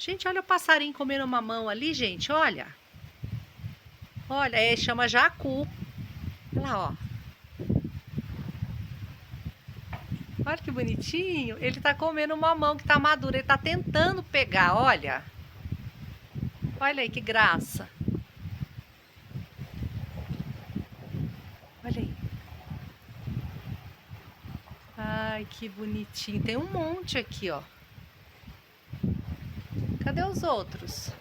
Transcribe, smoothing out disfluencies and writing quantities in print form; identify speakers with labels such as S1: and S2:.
S1: Gente, olha o passarinho comendo mamão ali, gente, olha. Olha, chama jacu. Olha lá, ó. Olha que bonitinho. Ele tá comendo mamão que tá maduro. Ele tá tentando pegar, olha. Olha aí que graça. Olha aí. Ai, que bonitinho. Tem um monte aqui, ó. Cadê os outros?